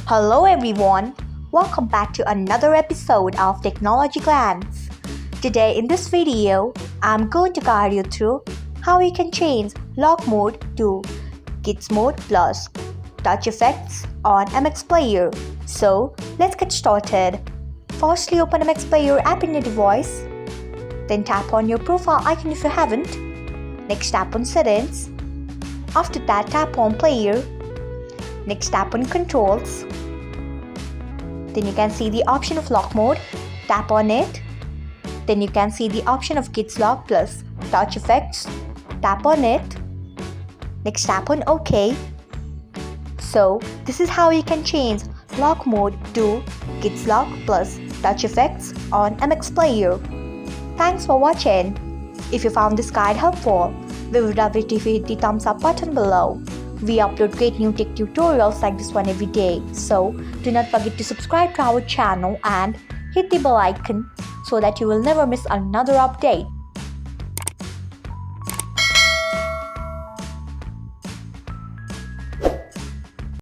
Hello everyone, welcome back to another episode of Technologyglance. Today in this video, I'm going to guide you through how you can change lock mode to kids mode plus touch effects on MX Player. So let's get started. Firstly, open MX Player app in your device. Then tap on your profile icon if you haven't. Next tap on settings. After that, tap on player. Next tap on controls. Then you can see the option of lock mode. Tap on it. Then you can see the option of kids lock plus touch effects. Tap on it. Next tap on OK. So this is how you can change lock mode to kids lock plus touch effects on MX Player. Thanks for watching. If you found this guide helpful, we would love it if you hit the thumbs up button below. We upload great new tech tutorials like this one every day, so do not forget to subscribe to our channel and hit the bell icon so that you will never miss another update.